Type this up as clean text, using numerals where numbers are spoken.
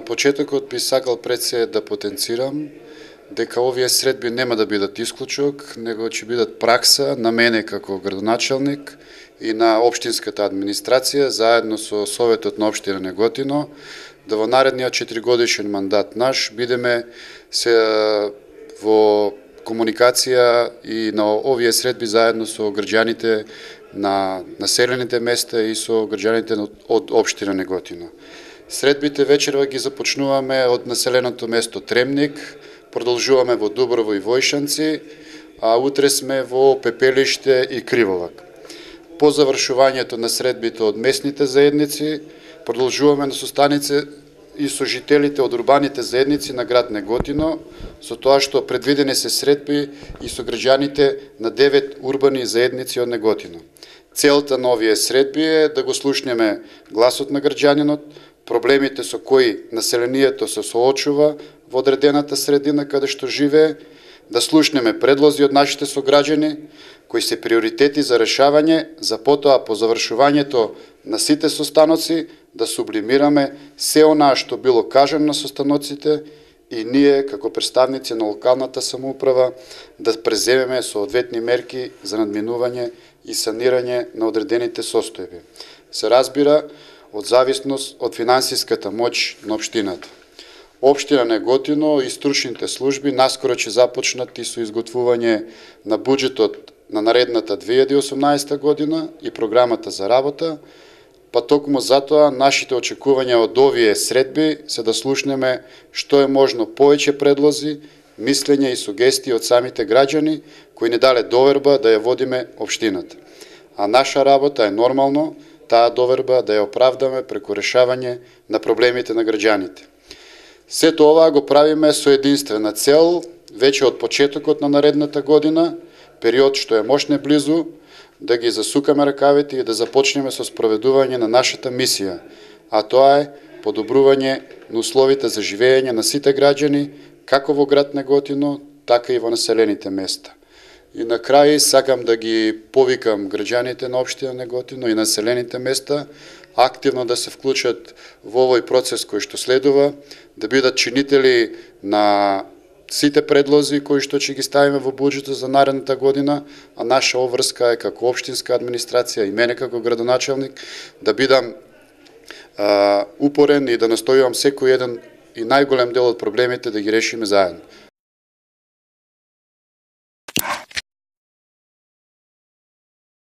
почетокот би сакал пред се да потенцирам дека овие средби нема да бидат исклучок, него ќе бидат пракса на мене како градоначалник и на општинската администрација заедно со Советот на општина Неготино да во наредниот 4-годишен мандат наш бидеме се во комуникација и на овие средби заедно со граѓаните на населените места и со граѓаните од општина Неготино. Средбите вечерва ги започнуваме од населеното место Тремник, продолжуваме во Дуброво и Војшанци, а утре сме во Пепелиште и Криволак. По завршувањето на средбите од местните заедници, продолжуваме на состанице и со жителите од урбаните заедници на град Неготино, со тоа што предвидени се средби и со граѓаните на 9 урбани заедници од Неготино. Целта на овие средби е да го слушнеме гласот на граѓанинот, проблемите со кои населението се соочува во одредената средина каде што живее, да слушнеме предлози од нашите сограѓани, кои се приоритети за решавање, за потоа по завршувањето на сите состаноци, да сублимираме се онаа што било кажано на состаноците и ние, како представници на локалната самоуправа, да преземеме соодветни мерки за надминување и санирање на одредените состојби. Се разбира, од зависност од финансиската моќ на општината. Општина Неготино и стручните служби наскоро ќе започнат и со изготвување на буџетот на наредната 2018 година и програмата за работа, па токму затоа нашите очекувања од овие средби се да слушнеме што е можно повеќе предлози, мислења и сугестии од самите граѓани кои не дале доверба да ја водиме општината. А наша работа е нормално таа доверба да ја оправдаме преку решавање на проблемите на граѓаните. Сето ова го правиме со единствена цел, веќе од почетокот на наредната година, период што е мошне близу, да ги засукаме ракавите и да започнеме со спроведување на нашата мисија, а тоа е подобрување на условите за живење на сите граѓани, како во град Неготино, така и во населените места. И на крај сакам да ги повикам граѓаните на општина Неготино и населените места активно да се вклучат во овој процес кој што следува, да бидат чинители на сите предлози кои што ќе ги ставиме во буџетот за наредната година, а наша обврска е како општинска администрација и мене како градоначалник да бидам упорен и да настојувам секој еден и најголем дел од проблемите да ги решиме заедно.